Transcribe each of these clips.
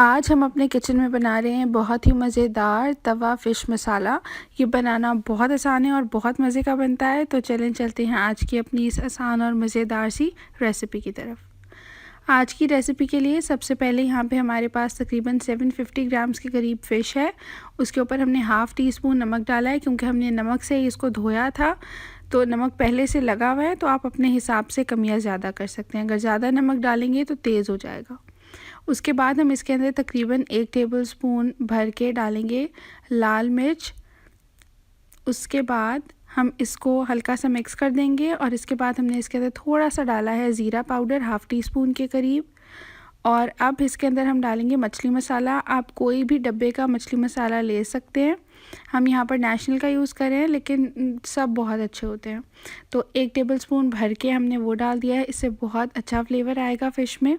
आज हम अपने किचन में बना रहे हैं बहुत ही मज़ेदार तवा फ़िश मसाला। ये बनाना बहुत आसान है और बहुत मज़े का बनता है। तो चलें चलते हैं आज की अपनी इस आसान और मज़ेदार सी रेसिपी की तरफ। आज की रेसिपी के लिए सबसे पहले यहाँ पे हमारे पास तकरीबन 750 ग्राम्स के करीब फ़िश है। उसके ऊपर हमने हाफ़ टी स्पून नमक डाला है, क्योंकि हमने नमक से ही इसको धोया था तो नमक पहले से लगा हुआ है। तो आप अपने हिसाब से कम या ज़्यादा कर सकते हैं। अगर ज़्यादा नमक डालेंगे तो तेज़ हो जाएगा। उसके बाद हम इसके अंदर तकरीबन 1 टेबलस्पून भर के डालेंगे लाल मिर्च। उसके बाद हम इसको हल्का सा मिक्स कर देंगे और इसके बाद हमने इसके अंदर थोड़ा सा डाला है ज़ीरा पाउडर, हाफ़ टी स्पून के करीब। और अब इसके अंदर हम डालेंगे मछली मसाला। आप कोई भी डब्बे का मछली मसाला ले सकते हैं। हम यहाँ पर नेशनल का यूज़ कर रहे हैं, लेकिन सब बहुत अच्छे होते हैं। तो 1 टेबलस्पून भर के हमने वो डाल दिया है। इससे बहुत अच्छा फ्लेवर आएगा फ़िश में।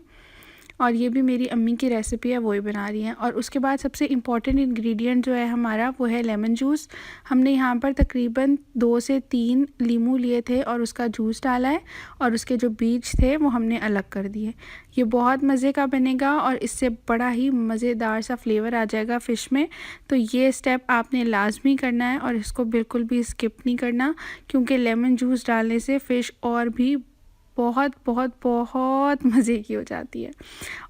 और ये भी मेरी अम्मी की रेसिपी है, वही बना रही हैं। और उसके बाद सबसे इम्पॉर्टेंट इंग्रेडिएंट जो है हमारा, वो है लेमन जूस। हमने यहाँ पर तकरीबन 2 से 3 लीमू लिए थे और उसका जूस डाला है, और उसके जो बीज थे वो हमने अलग कर दिए। ये बहुत मज़े का बनेगा और इससे बड़ा ही मज़ेदार सा फ्लेवर आ जाएगा फ़िश में। तो ये स्टेप आपने लाजमी करना है और इसको बिल्कुल भी स्किप नहीं करना, क्योंकि लेमन जूस डालने से फ़िश और भी बहुत बहुत बहुत मज़े की हो जाती है।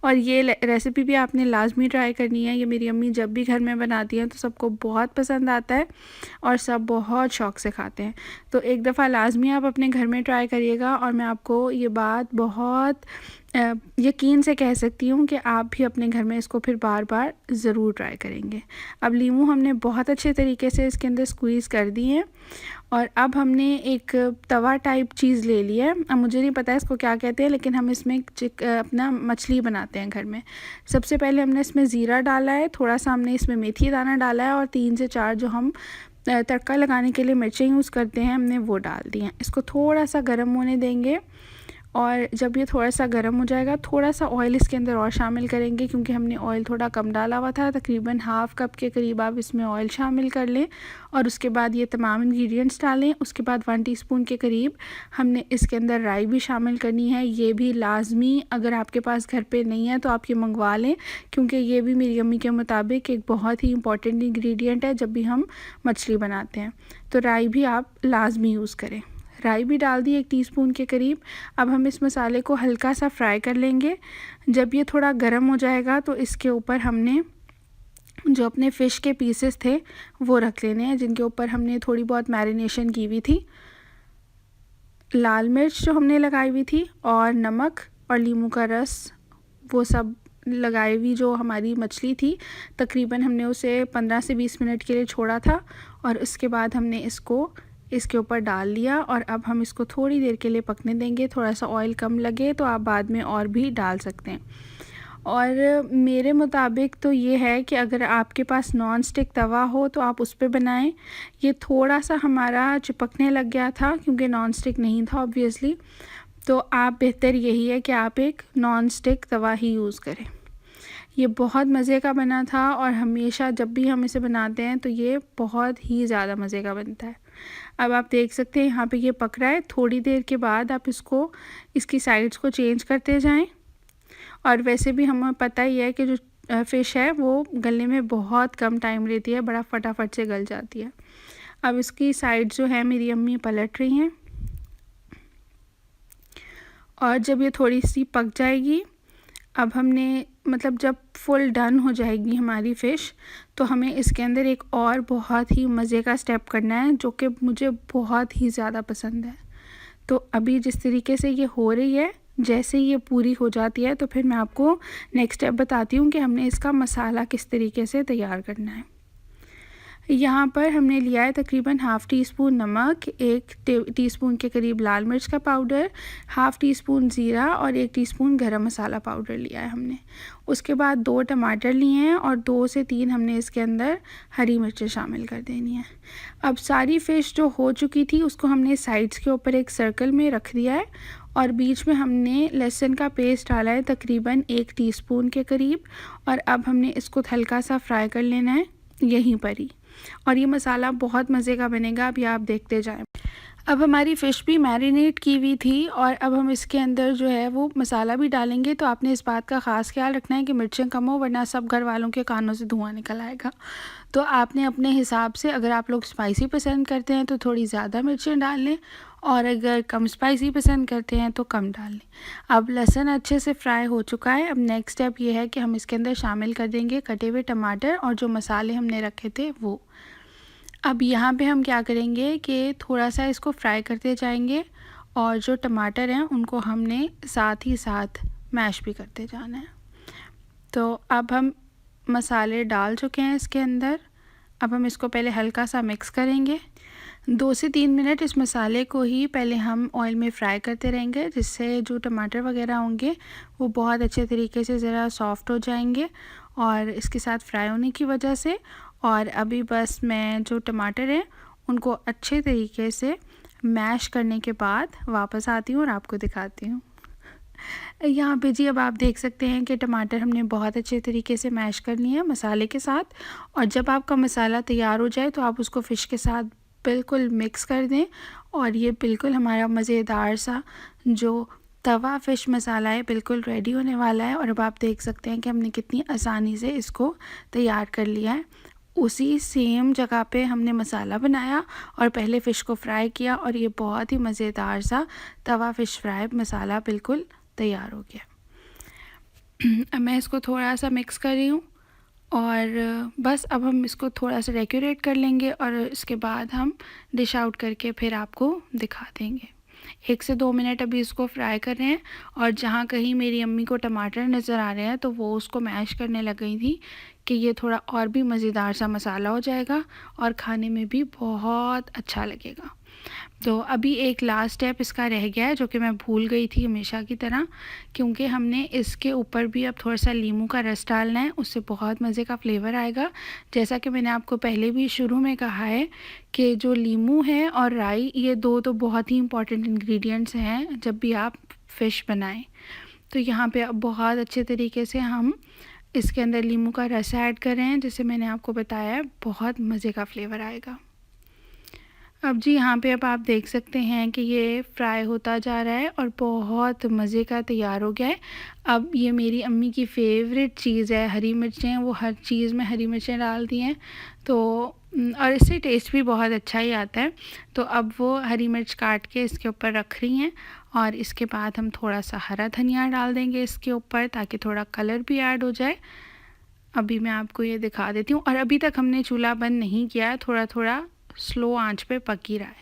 और ये रेसिपी भी आपने लाजमी ट्राई करनी है। ये मेरी अम्मी जब भी घर में बनाती हैं तो सबको बहुत पसंद आता है और सब बहुत शौक़ से खाते हैं। तो एक दफ़ा लाजमी आप अपने घर में ट्राई करिएगा, और मैं आपको ये बात बहुत यकीन से कह सकती हूँ कि आप भी अपने घर में इसको फिर बार बार ज़रूर ट्राई करेंगे। अब लीमू हमने बहुत अच्छे तरीके से इसके अंदर स्क्वीज़ कर दी है, और अब हमने एक तवा टाइप चीज़ ले लिया है। अब मुझे नहीं पता है इसको क्या कहते हैं, लेकिन हम इसमें अपना मछली बनाते हैं घर में। सबसे पहले हमने इसमें ज़ीरा डाला है, थोड़ा सा हमने इसमें मेथी दाना डाला है, और 3 से 4 जो हम तड़का लगाने के लिए मिर्चें यूज़ करते हैं हमने वो डाल दी हैं। इसको थोड़ा सा गर्म होने देंगे, और जब ये थोड़ा सा गर्म हो जाएगा थोड़ा सा ऑयल इसके अंदर और शामिल करेंगे, क्योंकि हमने ऑयल थोड़ा कम डाला हुआ था। तकरीबन हाफ़ कप के करीब आप इसमें ऑयल शामिल कर लें, और उसके बाद ये तमाम इंग्रेडिएंट्स डालें। उसके बाद 1 टीस्पून के करीब हमने इसके अंदर राई भी शामिल करनी है। ये भी लाजमी, अगर आपके पास घर पे नहीं है तो आप ये मंगवा लें, क्योंकि ये भी मेरी अम्मी के मुताबिक एक बहुत ही इंपॉर्टेंट इंग्रेडिएंट है जब भी हम मछली बनाते हैं। तो राई भी आप लाजमी यूज़ करें। राई भी डाल दी 1 टीस्पून के करीब। अब हम इस मसाले को हल्का सा फ्राई कर लेंगे। जब ये थोड़ा गर्म हो जाएगा तो इसके ऊपर हमने जो अपने फ़िश के पीसेस थे वो रख लेने हैं, जिनके ऊपर हमने थोड़ी बहुत मैरिनेशन की हुई थी। लाल मिर्च जो हमने लगाई हुई थी, और नमक और लीमू का रस, वो सब लगाई हुई जो हमारी मछली थी, तकरीबन हमने उसे 15 से 20 मिनट के लिए छोड़ा था। और उसके बाद हमने इसको इसके ऊपर डाल लिया, और अब हम इसको थोड़ी देर के लिए पकने देंगे। थोड़ा सा ऑयल कम लगे तो आप बाद में और भी डाल सकते हैं। और मेरे मुताबिक तो ये है कि अगर आपके पास नॉन स्टिक तवा हो तो आप उस पे बनाएं। ये थोड़ा सा हमारा चिपकने लग गया था क्योंकि नॉन स्टिक नहीं था ऑब्वियसली। तो आप बेहतर यही है कि आप एक नॉन स्टिक तवा ही यूज़ करें। ये बहुत मज़े का बना था, और हमेशा जब भी हम इसे बनाते हैं तो ये बहुत ही ज़्यादा मज़े का बनता है। अब आप देख सकते हैं यहाँ पे ये पक रहा है। थोड़ी देर के बाद आप इसकी साइड्स को चेंज करते जाएं। और वैसे भी हमें पता ही है कि जो फ़िश है वो गलने में बहुत कम टाइम लेती है, बड़ा फटाफट से गल जाती है। अब इसकी साइड जो है मेरी अम्मी पलट रही हैं, और जब ये थोड़ी सी पक जाएगी, अब हमने जब फुल डन हो जाएगी हमारी फ़िश, तो हमें इसके अंदर एक और बहुत ही मज़े का स्टेप करना है, जो कि मुझे बहुत ही ज़्यादा पसंद है। तो अभी जिस तरीके से ये हो रही है, जैसे ये पूरी हो जाती है तो फिर मैं आपको नेक्स्ट स्टेप बताती हूँ कि हमने इसका मसाला किस तरीके से तैयार करना है। यहाँ पर हमने लिया है तकरीबन हाफ़ टी स्पून नमक, 1 टीस्पून के करीब लाल मिर्च का पाउडर, हाफ़ टी स्पून ज़ीरा, और 1 टीस्पून गरम मसाला पाउडर लिया है हमने। उसके बाद 2 टमाटर लिए हैं, और 2 से 3 हमने इसके अंदर हरी मिर्चें शामिल कर देनी है। अब सारी फ़िश जो हो चुकी थी उसको हमने साइड्स के ऊपर एक सर्कल में रख दिया है, और बीच में हमने लहसुन का पेस्ट डाला है तकरीबन 1 टीस्पून के करीब। और अब हमने इसको हल्का सा फ्राई कर लेना है यहीं पर ही, और ये मसाला बहुत मज़े का बनेगा। अभी आप देखते जाएं। अब हमारी फ़िश भी मैरिनेट की हुई थी और अब हम इसके अंदर जो है वो मसाला भी डालेंगे। तो आपने इस बात का ख़ास ख्याल रखना है कि मिर्चें कम हो, वरना सब घर वालों के कानों से धुआं निकल आएगा। तो आपने अपने हिसाब से, अगर आप लोग स्पाइसी पसंद करते हैं तो थोड़ी ज़्यादा मिर्चें डाल लें, और अगर कम स्पाइसी पसंद करते हैं तो कम डाल लें। अब लहसुन अच्छे से फ्राई हो चुका है। अब नेक्स्ट स्टेप ये है कि हम इसके अंदर शामिल कर देंगे कटे हुए टमाटर और जो मसाले हमने रखे थे वो। अब यहाँ पे हम क्या करेंगे कि थोड़ा सा इसको फ्राई करते जाएंगे, और जो टमाटर हैं उनको हमने साथ ही साथ मैश भी करते जाना है। तो अब हम मसाले डाल चुके हैं इसके अंदर। अब हम इसको पहले हल्का सा मिक्स करेंगे। 2 से 3 मिनट इस मसाले को ही पहले हम ऑयल में फ्राई करते रहेंगे, जिससे जो टमाटर वगैरह होंगे वो बहुत अच्छे तरीके से ज़रा सॉफ़्ट हो जाएंगे और इसके साथ फ्राई होने की वजह से। और अभी बस मैं जो टमाटर हैं उनको अच्छे तरीके से मैश करने के बाद वापस आती हूँ और आपको दिखाती हूँ। यहाँ पे जी अब आप देख सकते हैं कि टमाटर हमने बहुत अच्छे तरीके से मैश कर लिए हैं मसाले के साथ। और जब आपका मसाला तैयार हो जाए तो आप उसको फ़िश के साथ बिल्कुल मिक्स कर दें, और ये बिल्कुल हमारा मज़ेदार सा जो तवा फ़िश मसाला है बिल्कुल रेडी होने वाला है। और अब आप देख सकते हैं कि हमने कितनी आसानी से इसको तैयार कर लिया है। उसी सेम जगह पे हमने मसाला बनाया और पहले फ़िश को फ्राई किया, और ये बहुत ही मज़ेदार सा तवा फ़िश फ्राई मसाला बिल्कुल तैयार हो गया। अब मैं इसको थोड़ा सा मिक्स कर रही हूँ, और बस अब हम इसको थोड़ा सा डेकोरेट कर लेंगे और इसके बाद हम डिश आउट करके फिर आपको दिखा देंगे। 1 से 2 मिनट अभी इसको फ्राई कर रहे हैं, और जहाँ कहीं मेरी अम्मी को टमाटर नज़र आ रहे हैं तो वो उसको मैश करने लग गई थी कि ये थोड़ा और भी मज़ेदार सा मसाला हो जाएगा और खाने में भी बहुत अच्छा लगेगा। तो अभी एक लास्ट स्टेप इसका रह गया है, जो कि मैं भूल गई थी हमेशा की तरह, क्योंकि हमने इसके ऊपर भी अब थोड़ा सा नींबू का रस डालना है। उससे बहुत मज़े का फ्लेवर आएगा। जैसा कि मैंने आपको पहले भी शुरू में कहा है कि जो नींबू है और राई, ये दो तो बहुत ही इंपॉर्टेंट इंग्रेडिएंट्स हैं जब भी आप फ़िश बनाएं। तो यहाँ पे अब बहुत अच्छे तरीके से हम इसके अंदर नींबू का रस ऐड कर रहे हैं, जैसे मैंने आपको बताया बहुत मज़े का फ्लेवर आएगा। अब जी यहाँ पे अब आप देख सकते हैं कि ये फ्राई होता जा रहा है और बहुत मज़े का तैयार हो गया है। अब ये मेरी अम्मी की फ़ेवरेट चीज़ है, हरी मिर्चें। वो हर चीज़ में हरी मिर्चें डाल दी हैं, तो और इससे टेस्ट भी बहुत अच्छा ही आता है। तो अब वो हरी मिर्च काट के इसके ऊपर रख रही हैं, और इसके बाद हम थोड़ा सा हरा धनिया डाल देंगे इसके ऊपर, ताकि थोड़ा कलर भी ऐड हो जाए। अभी मैं आपको ये दिखा देती हूँ। और अभी तक हमने चूल्हा बंद नहीं किया है, थोड़ा थोड़ा स्लो आंच पे पक ही रहा है।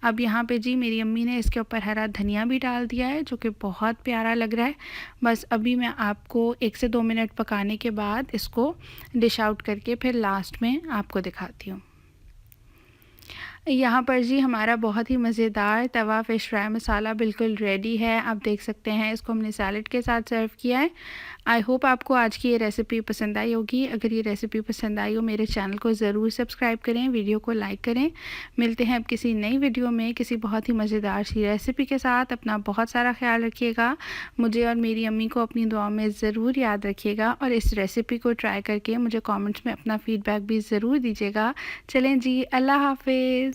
अब यहाँ पे जी मेरी अम्मी ने इसके ऊपर हरा धनिया भी डाल दिया है, जो कि बहुत प्यारा लग रहा है। बस अभी मैं आपको 1 से 2 मिनट पकाने के बाद इसको डिश आउट करके फिर लास्ट में आपको दिखाती हूँ। यहाँ पर जी हमारा बहुत ही मज़ेदार तवा फ़िश फ्राई मसाला बिल्कुल रेडी है। आप देख सकते हैं इसको हमने सैलड के साथ सर्व किया है। आई होप आपको आज की ये रेसिपी पसंद आई होगी। अगर ये रेसिपी पसंद आई हो, मेरे चैनल को ज़रूर सब्सक्राइब करें, वीडियो को लाइक करें। मिलते हैं अब किसी नई वीडियो में किसी बहुत ही मज़ेदार सी रेसिपी के साथ। अपना बहुत सारा ख्याल रखिएगा। मुझे और मेरी अम्मी को अपनी दुआ में ज़रूर याद रखिएगा, और इस रेसिपी को ट्राई करके मुझे कॉमेंट्स में अपना फ़ीडबैक भी ज़रूर दीजिएगा। चलें जी, अल्लाह हाफिज़।